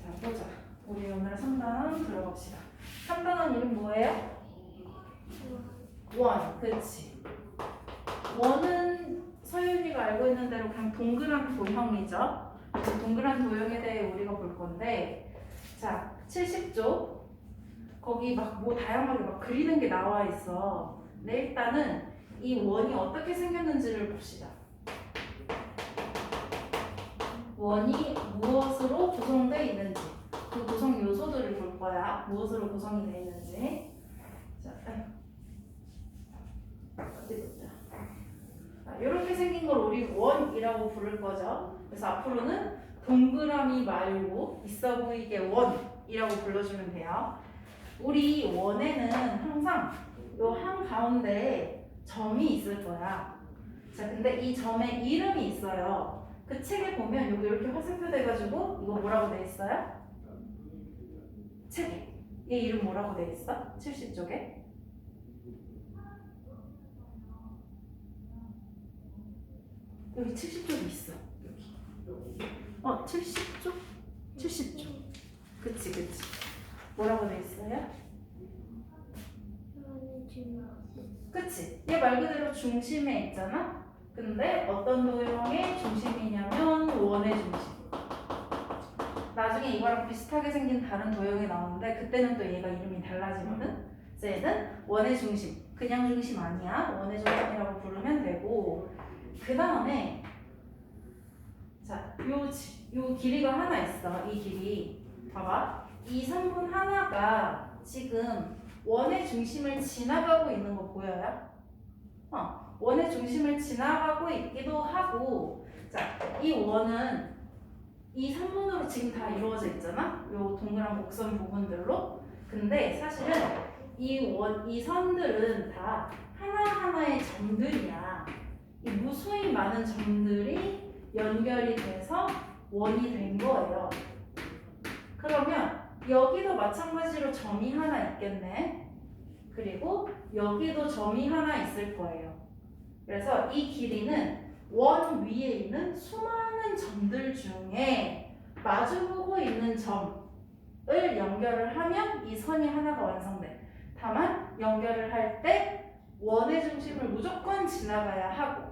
자, 보자. 우리 오늘 3단원 들어갑시다. 3단원 이름 뭐예요? 원. 그치. 원은 서윤이가 알고 있는 대로 그냥 동그란 도형이죠. 동그란 도형에 대해 우리가 볼 건데, 자, 70조. 거기 막 뭐 다양하게 막 그리는 게 나와 있어. 네, 일단은 이 원이 어떻게 생겼는지를 봅시다. 원이 무엇으로 구성되어 있는지, 그 구성 요소들을 볼 거야. 무엇으로 구성이 되어 있는지. 자, 어디 보자. 이렇게 생긴 걸 우리 원이라고 부를 거죠. 그래서 앞으로는 동그라미 말고 있어 보이게 원이라고 불러주면 돼요. 우리 원에는 항상 요 한 가운데 점이 있을 거야. 자, 근데 이 점에 이름이 있어요. 그 책에 보면 여기 이렇게 화살표 돼가지고 이거 뭐라고 돼 있어요? 책에. 얘 이름 뭐라고 돼 있어? 70쪽에? 여기 70쪽이 있어. 여기. 70쪽? 70쪽. 그치, 그치. 뭐라고 돼 있어요? 그치? 얘 말 그대로 중심에 있잖아? 근데 어떤 도형의 중심이냐면 원의 중심. 나중에 이거랑 비슷하게 생긴 다른 도형이 나오는데 그때는 또 얘가 이름이 달라지거든? 그래서 얘는 원의 중심. 그냥 중심 아니야. 원의 중심이라고 부르면 되고, 그 다음에 자, 요 길이가 하나 있어. 이 길이. 봐봐. 이 선분 하나가 지금 원의 중심을 지나가고 있는 거 보여요? 원의 중심을 지나가고 있기도 하고, 자, 이 원은 이 선분으로 지금 다 이루어져 있잖아? 요 동그란 곡선 부분들로. 근데 사실은 이 선들은 다 하나하나의 점들이야. 이 무수히 많은 점들이 연결이 돼서 원이 된 거예요. 그러면 여기도 마찬가지로 점이 하나 있겠네. 그리고 여기도 점이 하나 있을 거예요. 그래서 이 길이는 원 위에 있는 수많은 점들 중에 마주보고 있는 점을 연결을 하면 이 선이 하나가 완성돼. 다만 연결을 할 때 원의 중심을 무조건 지나가야 하고,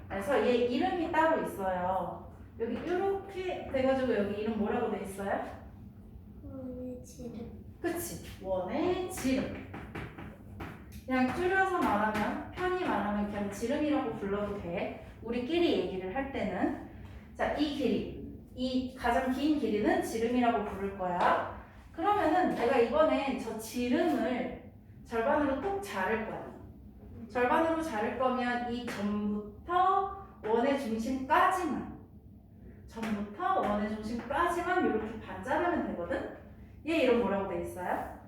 그래서 얘 이름이 따로 있어요. 여기 이렇게 돼가지고 여기 이름 뭐라고 돼 있어요? 원의 지름. 그치? 원의 지름. 그냥 줄여서 말하면, 편히 말하면 그냥 지름이라고 불러도 돼. 우리끼리 얘기를 할 때는. 자, 이 길이, 이 가장 긴 길이는 지름이라고 부를 거야. 그러면은 내가 이번엔 저 지름을 절반으로 뚝 자를 거야. 절반으로 자를 거면 이 점부터 원의 중심까지만, 점부터 원의 중심까지만 이렇게 반 자르면 되거든? 얘 이름 뭐라고 돼 있어요?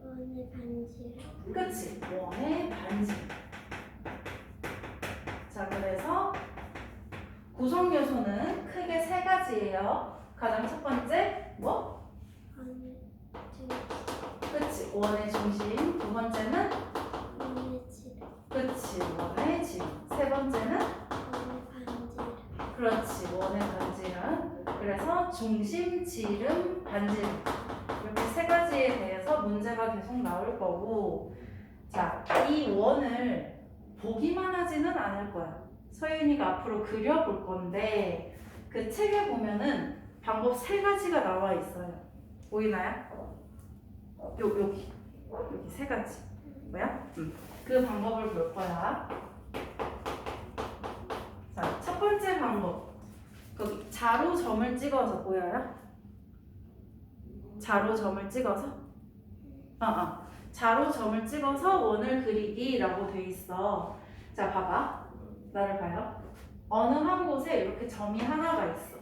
원의 반지름. 그치? 원의 반지름. 자, 그래서 구성 요소는 크게 세 가지예요. 가장 첫 번째, 뭐? 원의 중심. 그치? 원의 중심. 두 번째는? 원의 지름. 그치? 원의 지름. 세 번째는? 원의 반지름. 그렇지. 원의 반지름. 그래서 중심, 지름, 반지름. 이렇게 세 가지에 대해서 문제가 계속 나올 거고, 자, 이 원을 보기만 하지는 않을 거야. 서윤이가 앞으로 그려볼 건데, 그 책에 보면은 방법 세 가지가 나와 있어요. 보이나요? 여기 세 가지. 뭐야? 그 방법을 볼 거야. 자, 첫 번째 방법. 거기 자로 점을 찍어서 보여요? 자로 점을 찍어서? 자로 점을 찍어서 원을 그리기라고 돼 있어. 자, 봐봐. 나를 봐요. 어느 한 곳에 이렇게 점이 하나가 있어.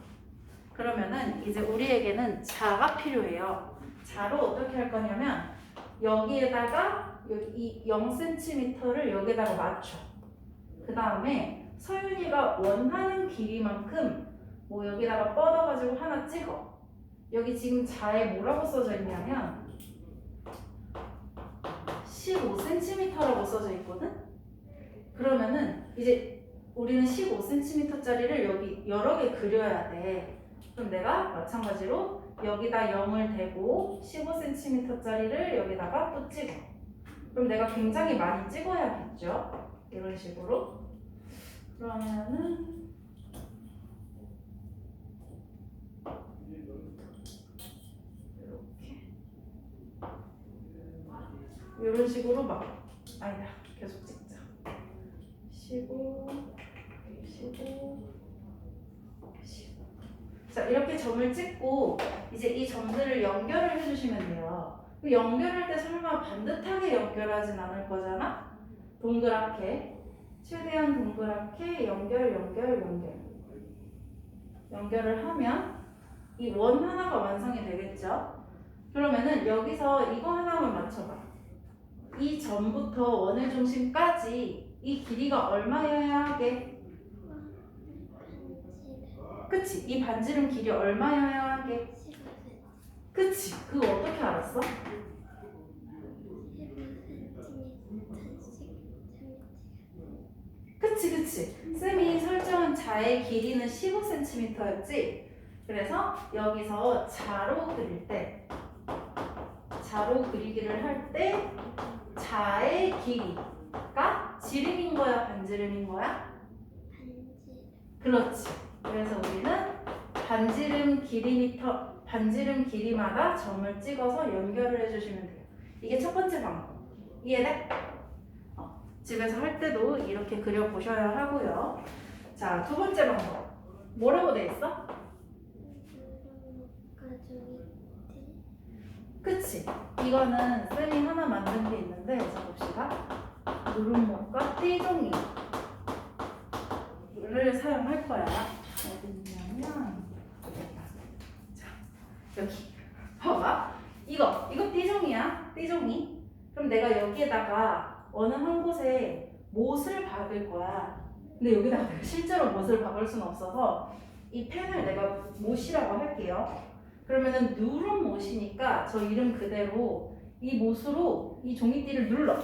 그러면은 이제 우리에게는 자가 필요해요. 자로 어떻게 할 거냐면 여기에다가 이 0cm를 여기에다가 맞춰. 그 다음에 서윤이가 원하는 길이만큼 뭐 여기다가 뻗어가지고 하나 찍어. 여기 지금 자에 뭐라고 써져 있냐면 15cm라고 써져 있거든? 그러면은 이제 우리는 15cm짜리를 여기 여러 개 그려야 돼. 그럼 내가 마찬가지로 여기다 0을 대고 15cm짜리를 여기다가 또 찍어. 그럼 내가 굉장히 많이 찍어야겠죠? 이런 식으로. 그러면은 이런 식으로 막 아니다 계속 찍자. 15 15 15. 자 이렇게 점을 찍고 이제 이 점들을 연결을 해주시면 돼요. 그 연결할 때 설마 반듯하게 연결하진 않을 거잖아. 동그랗게 최대한 동그랗게 연결을 하면 이 원 하나가 완성이 되겠죠. 그러면은 여기서 이거 하나만 맞춰봐. 이 점부터 원의 중심까지 이 길이가 얼마여야 하게? 그치? 이 반지름 길이 얼마여야 하게? 15cm. 그치? 그거 어떻게 알았어? 15cm. 그치? 쌤이 설정한 자의 길이는 15cm였지? 그래서 여기서 자로 그릴 때 자로 그리기를 할 때 자의 길이가 지름인 거야? 반지름인 거야? 그렇지. 그래서 우리는 반지름 길이마다 점을 찍어서 연결을 해주시면 돼요. 이게 첫 번째 방법. 이해돼? 집에서 할 때도 이렇게 그려보셔야 하고요. 자, 두 번째 방법. 뭐라고 돼 있어? 그치? 이거는 쌤이 하나 만든 게 있는데 자 봅시다. 누름목과 띠종이를 사용할 거야. 어디 있냐면 자 여기 봐봐. 이거 띠종이야. 띠종이. 그럼 내가 여기에다가 어느 한 곳에 못을 박을 거야. 근데 여기다가 내가 실제로 못을 박을 수는 없어서 이 펜을 내가 못이라고 할게요. 그러면은 누른 못이니까 저 이름 그대로 이 못으로 이 종이띠를 눌러.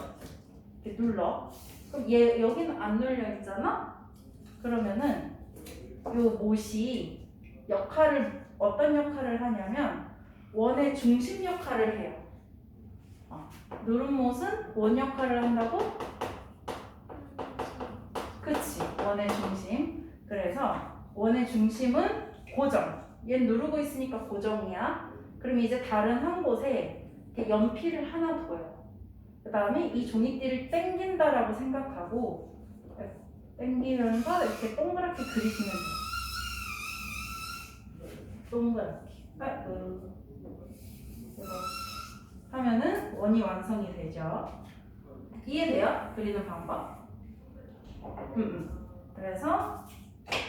이렇게 눌러. 그럼 얘 여기는 안 눌려 있잖아? 그러면은 요 못이 어떤 역할을 하냐면 원의 중심 역할을 해요. 누른 못은 원 역할을 한다고? 그치, 원의 중심. 그래서 원의 중심은 고정. 얘는 누르고 있으니까 고정이야. 그럼 이제 다른 한 곳에 이렇게 연필을 하나 둬요. 그 다음에 이 종이띠를 당긴다라고 생각하고 당기면서 이렇게 동그랗게 그리시면 돼요. 동그랗게. 이렇게 하면은 원이 완성이 되죠. 이해돼요? 그리는 방법? 그래서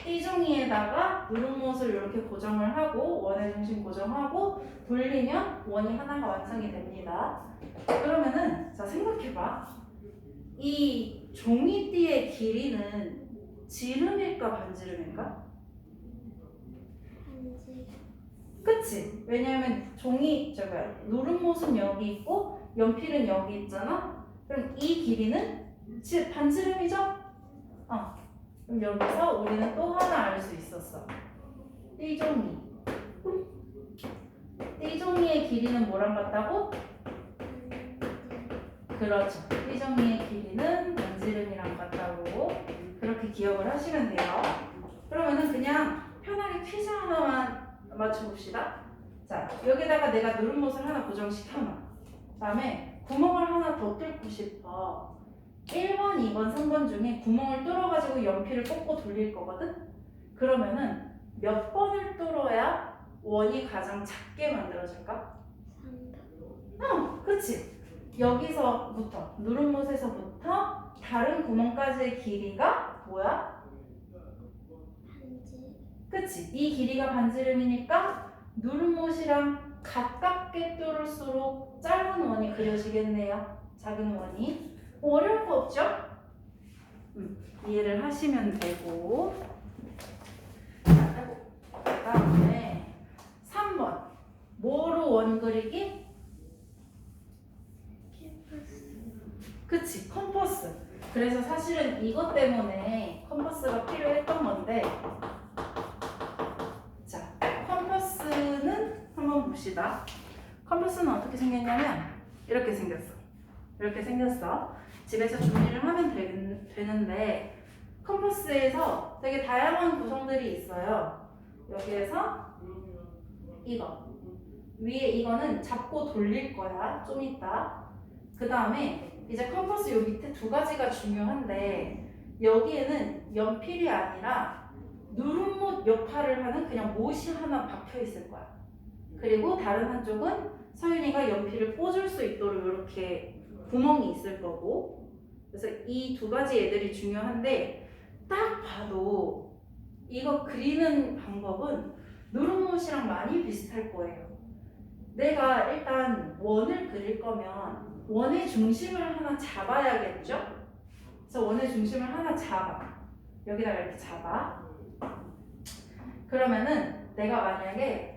띠종이에다가 누름못을 이렇게 고정을 하고 원의 중심 고정하고 돌리면 원이 하나가 완성이 됩니다. 그러면은 자 생각해봐. 이 종이띠의 길이는 지름일까 반지름일까? 그치? 왜냐하면 누름못은 여기 있고 연필은 여기 있잖아. 그럼 이 길이는 반지름이죠? 그럼 여기서 우리는 또 하나 알 수 있었어. 띠종이. 띠종이의 길이는 뭐랑 같다고? 그렇죠. 띠종이의 길이는 반지름이랑 같다고 그렇게 기억을 하시면 돼요. 그러면은 그냥 편하게 퀴즈 하나만 맞춰봅시다. 자, 여기다가 내가 누름못을 하나 고정시켜놔. 다음에 구멍을 하나 더 뚫고 싶어. 1번, 2번, 3번 중에 구멍을 뚫어가지고 연필을 꽂고 돌릴 거거든? 그러면은 몇 번을 뚫어야 원이 가장 작게 만들어질까? 3번. 그치? 여기서부터, 누름못에서부터 다른 구멍까지의 길이가 뭐야? 반지. 그치? 이 길이가 반지름이니까 누름못이랑 가깝게 뚫을수록 짧은 원이 그려지겠네요. 작은 원이. 어려울 거 없죠? 이해를 하시면 되고. 그 다음에 3번 뭐로 원 그리기? 그치, 컴퍼스. 그래서 사실은 이것 때문에 컴퍼스가 필요했던 건데 자, 한번 봅시다. 컴퍼스는 어떻게 생겼냐면 이렇게 생겼어. 이렇게 생겼어. 집에서 준비를 하면 되는데 컴퍼스에서 되게 다양한 구성들이 있어요. 여기에서 이거 위에 이거는 잡고 돌릴 거야. 좀 이따. 그 다음에 이제 컴퍼스 요 밑에 두 가지가 중요한데 여기에는 연필이 아니라 누름못 역할을 하는 그냥 못이 하나 박혀 있을 거야. 그리고 다른 한쪽은 서윤이가 연필을 꽂을 수 있도록 이렇게 구멍이 있을 거고. 그래서 이 두 가지 애들이 중요한데 딱 봐도 이거 그리는 방법은 누름못이랑 많이 비슷할 거예요. 내가 일단 원을 그릴 거면 원의 중심을 하나 잡아야겠죠? 그래서 원의 중심을 하나 잡아. 여기다가 이렇게 잡아. 그러면은 내가 만약에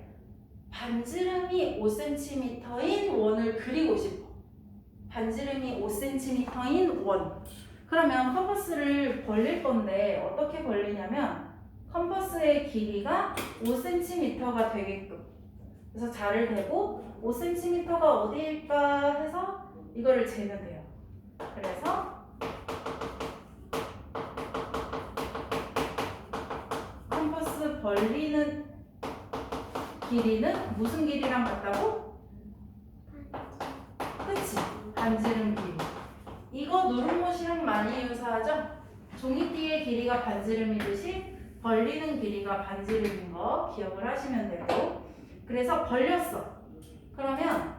반지름이 5cm인 원을 그리고 싶어. 반지름이 5cm인 원. 그러면 컴퍼스를 벌릴 건데 어떻게 벌리냐면 컴퍼스의 길이가 5cm가 되게끔. 그래서 자를 대고 5cm가 어디일까 해서 이거를 재면 돼요. 그래서 컴퍼스 벌리는 길이는 무슨 길이랑 같다고? 그치? 반지름 길이. 이거 누름못이랑 많이 유사하죠? 종이띠의 길이가 반지름이듯이 벌리는 길이가 반지름인 거 기억을 하시면 되고. 그래서 벌렸어. 그러면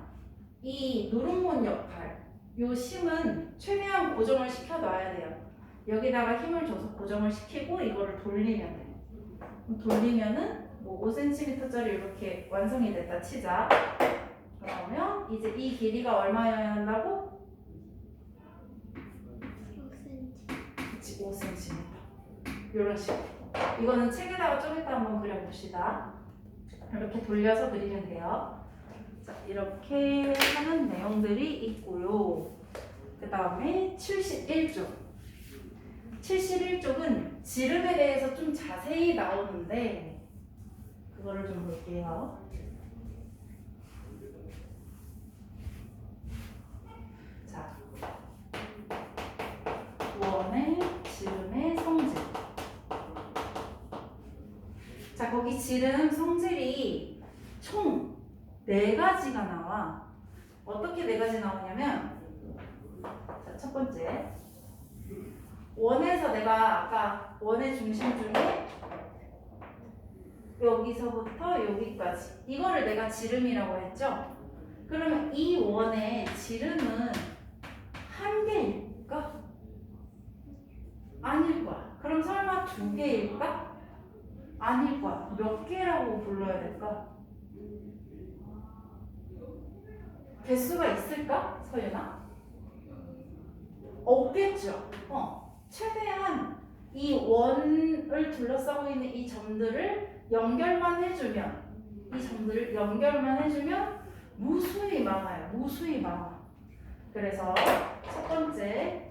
이 누름못 역할, 요 심은 최대한 고정을 시켜놔야 돼요. 여기다가 힘을 줘서 고정을 시키고 이거를 돌리면 돼. 돌리면은 뭐 5cm짜리 이렇게 완성이 됐다 치자. 그러면 이제 이 길이가 얼마여야 한다고? 5cm. 그치, 5cm. 이런 식으로. 이거는 책에다가 좀 이따 한번 그려봅시다. 이렇게 돌려서 그리면 돼요. 자, 이렇게 하는 내용들이 있고요. 그 다음에 71쪽. 71쪽은 지름에 대해서 좀 자세히 나오는데 그거를 좀 볼게요. 자, 원의 지름의 성질. 자, 거기 지름 성질이 총 4가지가 나와. 어떻게 4가지 나오냐면, 자, 첫 번째. 원에서 내가 아까 원의 중심 중에 여기서부터 여기까지. 이거를 내가 지름이라고 했죠? 그러면 이 원의 지름은 한 개일까? 아닐 거야. 그럼 설마 2개일까? 아닐 거야. 몇 개라고 불러야 될까? 개수가 있을까? 서윤아? 없겠죠. 최대한 이 원을 둘러싸고 있는 이 점들을 연결만 해주면 이 점들을 연결만 해주면 무수히 많아요. 무수히 많아. 그래서 첫 번째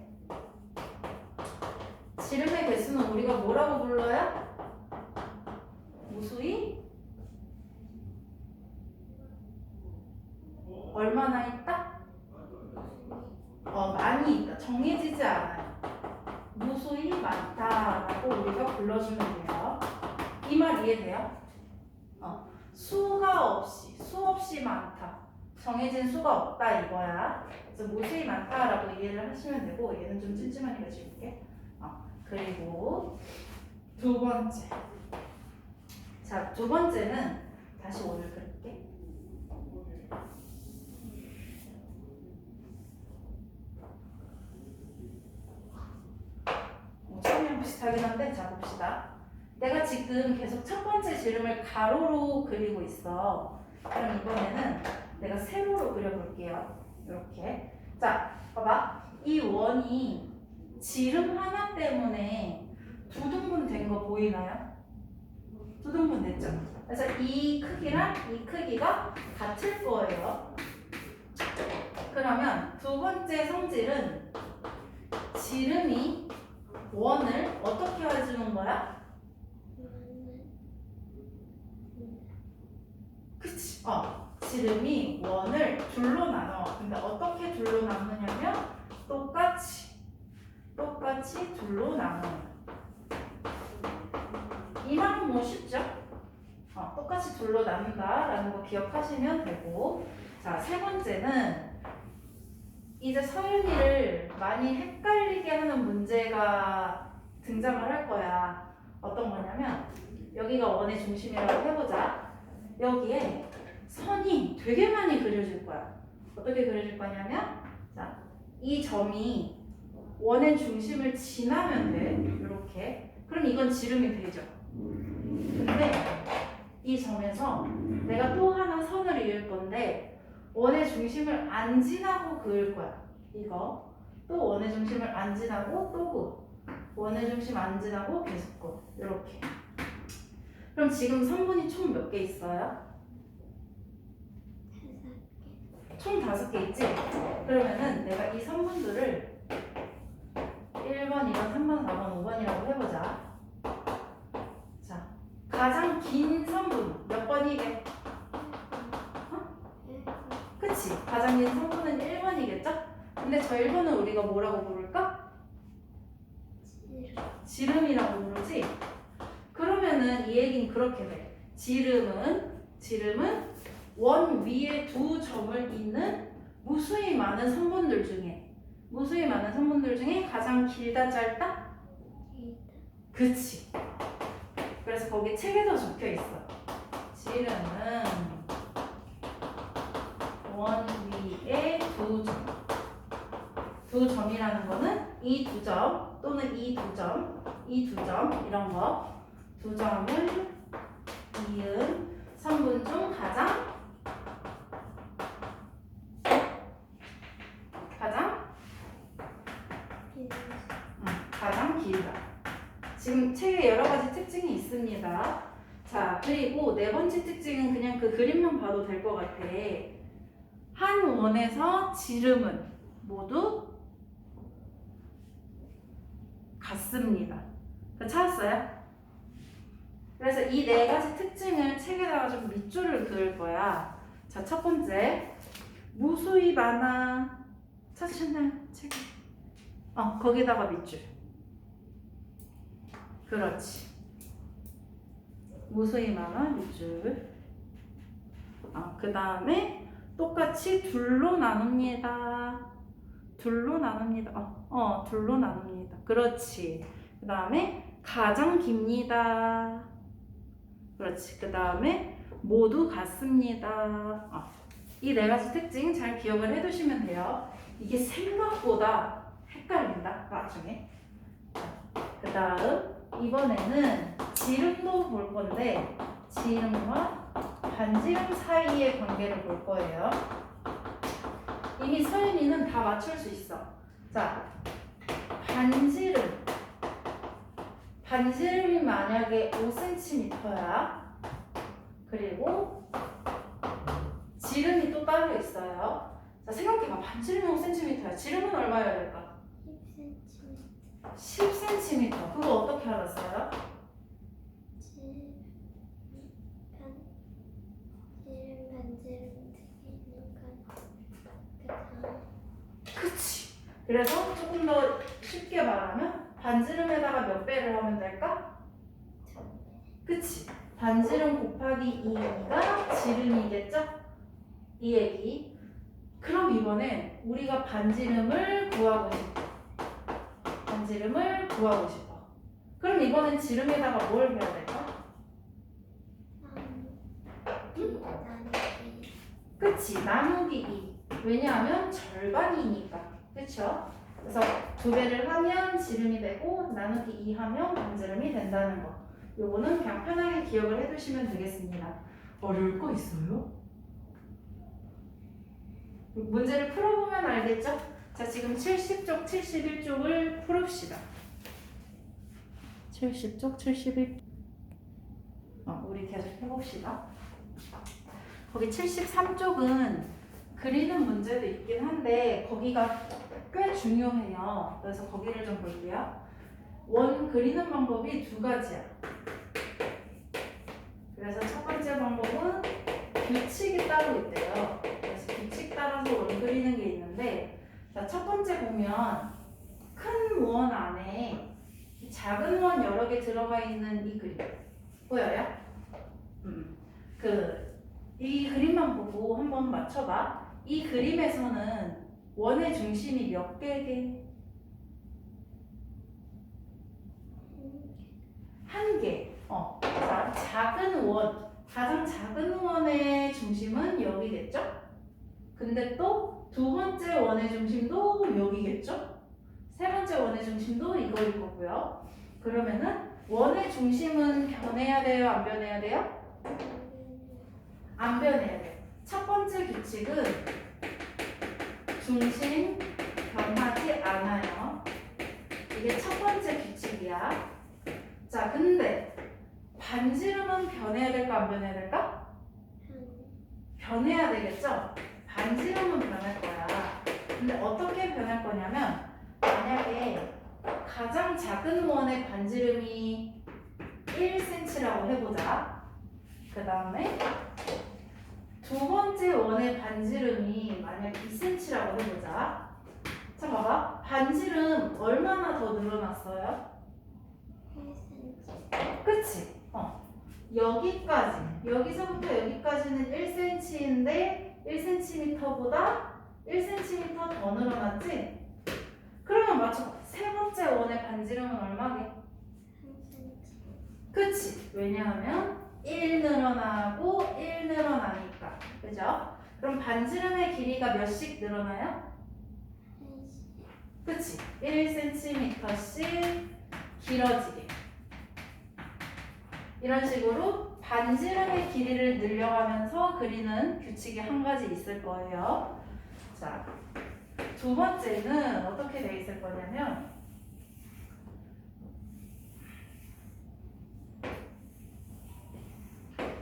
지름의 개수는 우리가 뭐라고 불러요? 무수히 얼마나 있다? 많이 있다. 정해지지 않아요. 무수히 많다라고 우리가 불러주면 돼요. 이 말 이해돼요? 수없이 많다. 정해진 수가 없다 이거야. 그래서 무수히 많다라고 이해를 하시면 되고 얘는 좀 찜찜하게 해줄게. 그리고 두 번째. 자, 두 번째는 다시 원을 그릴게. 처음이랑 비슷하긴 한데 자 봅시다. 내가 지금 계속 첫 번째 지름을 가로로 그리고 있어. 그럼 이번에는 내가 세로로 그려볼게요. 이렇게. 자, 봐봐. 이 원이 지름 하나 때문에 두 등분 된 거 보이나요? 두 등분 됐죠? 그래서 이 크기랑 이 크기가 같을 거예요. 그러면 두 번째 성질은 지름이 원을 어떻게 해주는 거야? 그치? 지름이 원을 둘로 나눠. 근데 어떻게 둘로 나누냐면 똑같이 둘로 나눠요. 이 말은 뭐 쉽죠? 똑같이 둘로 나눈다라는 거 기억하시면 되고, 자, 세 번째는 이제 서윤이를 많이 헷갈리게 하는 문제가 등장을 할 거야. 어떤 거냐면 여기가 원의 중심이라고 해보자. 여기에 선이 되게 많이 그려질 거야. 어떻게 그려질 거냐면, 자, 이 점이 원의 중심을 지나면 돼. 이렇게. 그럼 이건 지름이 되죠. 근데 이 점에서 내가 또 하나 선을 이을 건데 원의 중심을 안 지나고 그을 거야. 이거 또 원의 중심을 안 지나고 또 그 원의 중심 안 지나고 계속 그 이렇게. 그럼 지금 선분이 총 몇 개 있어요? 총 5개 있지? 그러면은 내가 이 선분들을 1번, 2번, 3번, 4번, 5번이라고 해보자. 자, 가장 긴 선분 몇 번이게? 그치? 가장 긴 선분은 1번이겠죠? 근데 저 1번은 우리가 뭐라고 부를까? 지름이라고 부르지? 그러면은 이 얘기는 그렇게 돼. 지름은 원 위에 두 점을 잇는 무수히 많은 선분들 중에 가장 길다 짧다? 그치. 그래서 거기 책에도 적혀 있어. 지름은 원 위에 두 점이라는 거는 이 두 점 또는 이 두 점 이런 거 두 점을 이은 선분 중 가장 길다. 지금 책에 여러 가지 특징이 있습니다. 자, 그리고 네 번째 특징은 그냥 그 그림만 봐도 될 것 같아. 한 원에서 지름은 모두 같습니다. 찾았어요? 그래서 이 네 가지 특징을 책에다가 좀 밑줄을 그을 거야. 자, 첫 번째, 무수히 많아. 찾으셨나요? 책에? 거기다가 밑줄. 그렇지. 무수히 많아, 밑줄. 그 다음에 똑같이 둘로 나눕니다. 둘로 나눕니다. 그렇지. 그 다음에 가장 깁니다. 그렇지. 그 다음에 모두 같습니다. 이 네 가지 특징 잘 기억을 해두시면 돼요. 이게 생각보다 헷갈린다, 나중에. 그 다음, 이번에는 지름도 볼 건데, 지름과 반지름 사이의 관계를 볼 거예요. 이미 서윤이는 다 맞출 수 있어. 자, 반지름이 만약에 5cm야. 그리고 지름이 또 따로 있어요. 자, 생각해봐. 반지름이 5cm야. 지름은 얼마여야 될까? 10cm. 그거 어떻게 알았어요? 그치. 그래서 조금 더 쉽게 말하면 반지름에다가 몇 배를 하면 될까? 그치. 반지름 곱하기 2가 지름이겠죠? 이 얘기. 그럼 이번엔 우리가 반지름을 구하고 싶어. 그럼 이번엔 지름에다가 뭘 해야 될까? 그치. 나누기 2. 왜냐하면 절반이니까. 그쵸? 그래서 2배를 하면 지름이 되고 나누기 2 하면 반지름이 된다는 거. 요거는 그냥 편하게 기억을 해두시면 되겠습니다. 어려울 거 있어요? 문제를 풀어보면 알겠죠? 자, 지금 70쪽, 71쪽을 풀읍시다. 70쪽, 71쪽. 우리 계속 해봅시다. 거기 73쪽은 그리는 문제도 있긴 한데 거기가 꽤 중요해요. 그래서 거기를 좀 볼게요. 원 그리는 방법이 두 가지야. 그래서 첫 번째 방법은 규칙이 따로 있대요. 그래서 규칙 따라서 원 그리는 게 있는데, 자, 첫 번째 보면 큰 원 안에 작은 원 여러 개 들어가 있는 이 그림 보여요? 이 그림만 보고 한번 맞춰봐. 이 그림에서는 원의 중심이 몇 개게? 한 개. 자, 작은 원, 가장 작은 원의 중심은 여기겠죠? 근데 또 두 번째 원의 중심도 여기겠죠? 세 번째 원의 중심도 이거일 거고요. 그러면은 원의 중심은 변해야 돼요? 안 변해야 돼요? 안 변해야 돼요. 첫 번째 규칙은 중심 변하지 않아요. 이게 첫 번째 규칙이야. 자, 근데 반지름은 변해야 될까 안 변해야 될까? 변해야 되겠죠? 반지름은 변할 거야. 근데 어떻게 변할 거냐면 만약에 가장 작은 원의 반지름이 1cm라고 해보자. 그 다음에 두 번째 원의 반지름이 만약 2cm라고 해보자. 자, 봐봐. 반지름 얼마나 더 늘어났어요? 1cm. 그치? 여기까지. 여기서부터 여기까지는 1cm인데 1cm보다 1cm 더 늘어났지? 그러면 맞춰. 세 번째 원의 반지름은 얼마게? 3cm. 그치? 왜냐하면 1 늘어나고 1 늘어나니까. 그죠? 그럼 반지름의 길이가 몇씩 늘어나요? 그치? 1cm씩 길어지게. 이런 식으로 반지름의 길이를 늘려가면서 그리는 규칙이 한 가지 있을 거예요. 자, 두 번째는 어떻게 돼 있을 거냐면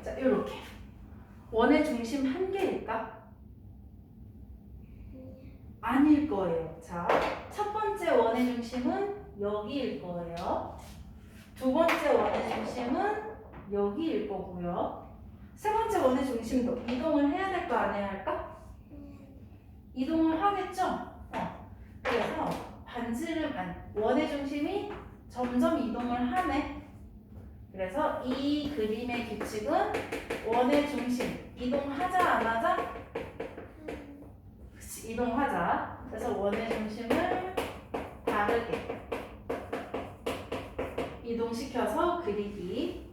자, 이렇게 원의 중심 한 개일까? 아닐 거예요. 자, 첫 번째 원의 중심은 여기일 거예요. 두 번째 원의 중심은 여기일 거고요. 세 번째 원의 중심도 이동을 해야 될까 안 해야 할까? 이동을 하겠죠? 그래서 반지름 원의 중심이 점점 이동을 하네. 그래서 이 그림의 규칙은 원의 중심 이동하자 안 하자? 그치, 이동하자. 그래서 원의 중심을 다르게 이동시켜서 그리기.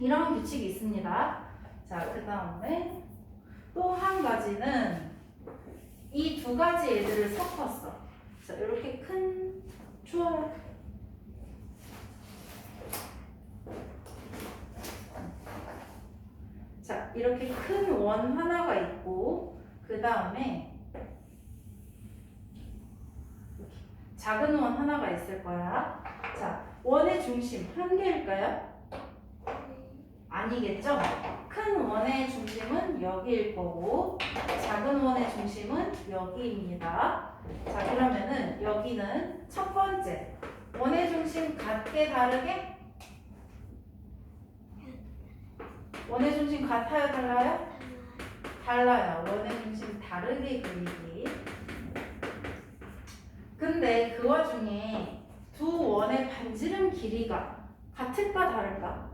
이런 규칙이 있습니다. 자, 그 다음에 또 한 가지는 이 두 가지 애들을 섞었어. 자, 이렇게 큰 좋아요. 자, 이렇게 큰 원 하나가 있고 그 다음에 작은 원 하나가 있을 거야. 자, 원의 중심 한 개일까요? 아니겠죠? 큰 원의 중심은 여기일 거고 작은 원의 중심은 여기입니다. 자, 그러면은 여기는 첫 번째 원의 중심 같게 다르게? 원의 중심 같아요 달라요? 달라요. 원의 중심 다르게 그리기. 근데 그 와중에 두 원의 반지름 길이가 같을까 다를까?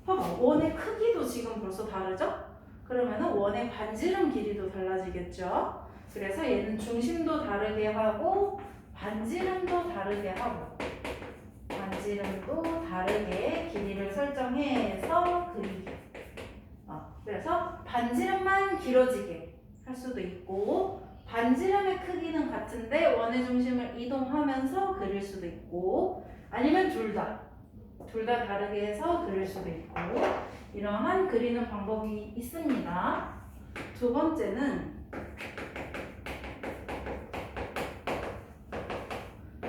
봐봐. 원의 크기도 지금 벌써 다르죠? 그러면은 원의 반지름 길이도 달라지겠죠? 그래서 얘는 중심도 다르게 하고 반지름도 다르게 하고 반지름도 다르게 길이를 설정해서 그리기. 그래서 반지름만 길어지게 할 수도 있고 반지름의 크기는 같은데 원의 중심을 이동하면서 그릴 수도 있고 아니면 둘 다 다르게 해서 그릴 수도 있고 이러한 그리는 방법이 있습니다. 두 번째는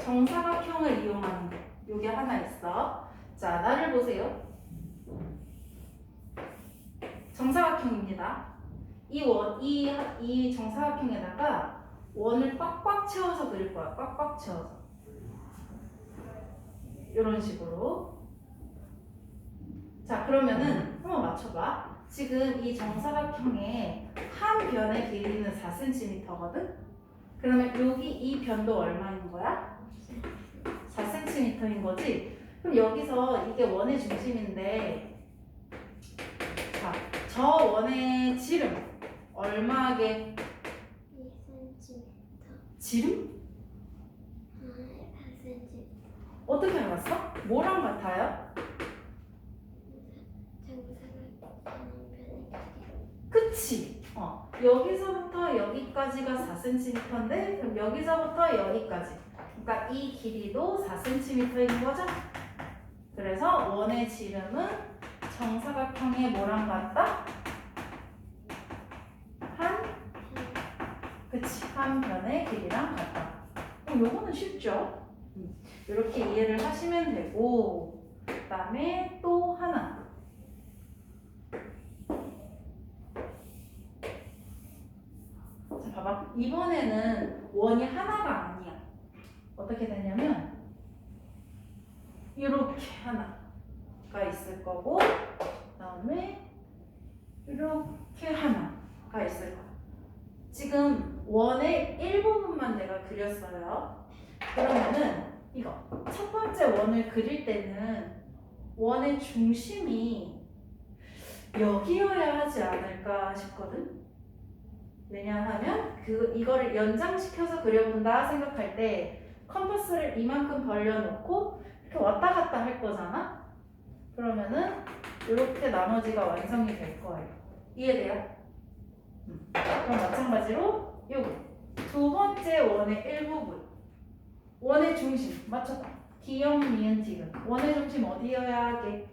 정사각형을 이용하는 거. 요게 하나 있어. 자, 나를 보세요. 정사각형입니다. 이 정사각형에다가 원을 꽉꽉 채워서 그릴 거야. 꽉꽉 채워서. 이런 식으로. 자, 그러면은 한번 맞춰봐. 지금 이 정사각형의 한 변의 길이는 4cm거든? 그러면 여기 이 변도 얼마인 거야? 4cm인 거지? 그럼 여기서 이게 원의 중심인데, 자, 저 원의 지름 얼마게? 2cm. 지름? 4cm. 어떻게 알았어? 뭐랑 같아요? 정사각형 변의 그치? 여기서부터 여기까지가 4cm인데 그럼 여기서부터 여기까지 그러니까 이 길이도 4cm인 거죠? 그래서 원의 지름은 정사각형의 뭐랑 같다? 그치, 한 변의 길이랑 같다. 요거는 쉽죠? 이렇게 이해를 하시면 되고 그 다음에 또 하나 자, 봐봐. 이번에는 원이 하나가 아니야. 어떻게 되냐면 이렇게 하나가 있을 거고 그 다음에 이렇게 하나가 있을 거야. 지금 원의 일부분만 내가 그렸어요. 그러면은 이거 첫 번째 원을 그릴 때는 원의 중심이 여기여야 하지 않을까 싶거든. 왜냐하면 이거를 연장시켜서 그려본다 생각할 때 컴퍼스를 이만큼 벌려놓고 이렇게 왔다 갔다 할 거잖아? 그러면은 이렇게 나머지가 완성이 될 거예요. 이해돼요? 그럼 마찬가지로 요거 두 번째 원의 일부분 원의 중심 맞췄다. 기역, 니은, 디귿 원의 중심 어디여야 하게?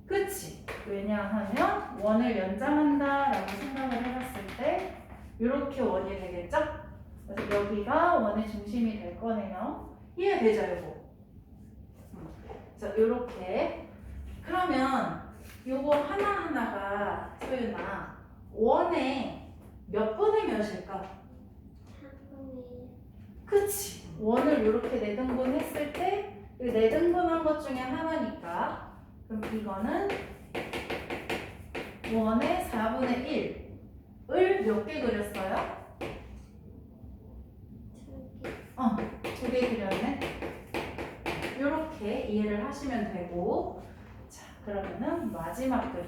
그치? 왜냐하면 원을 연장한다라고 생각을 해봤을 때 이렇게 원이 되겠죠? 그래서 여기가 원의 중심이 될 거네요. 이해되죠, 이거? 그래서 이렇게 그러면 요거 하나하나가 소윤아 원의 몇 분의 몇일까? 4분의 그치? 원을 이렇게 네등분 했을 때 이 네등분한 것 중에 하나니까 그럼 이거는 원의 4분의 1을 몇 개 그렸어요? 2개. 두 개 그렸네. 이렇게 이해를 하시면 되고 자 그러면은 마지막 그림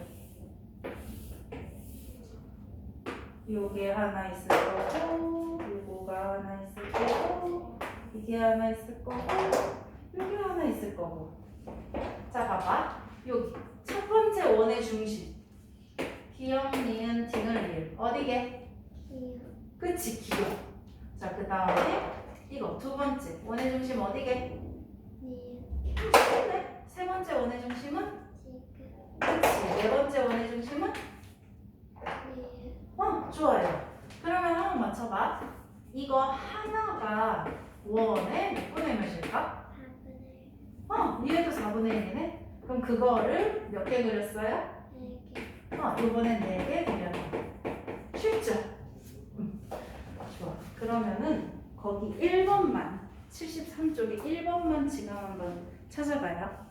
요게 하나 있을 거고 요거가 하나 있을 거고 이게 하나 있을 거고 요게 하나 있을 거고 자 봐봐 여기 첫 번째 원의 중심 기역, 니은, 디귿, 리을 어디게? 기역. 그치 기역 자 그 다음에 이거 두 번째 원의 중심 어디게? 니은. 쉽네 세 번째 원의 중심은? 지금. 그치 네 번째 원의 중심은? 니은. 좋아요 그러면 한번 맞춰봐 이거 하나가 원의 몇 분의 몇일까? 4분의 얘도 4분의 1이네 그럼 그거를 몇 개 그렸어요? 4개. 이번엔 4개 그렸네 쉽죠? 좋아 그러면은 거기 1번만 73쪽에 1번만 지금 한번 찾아봐요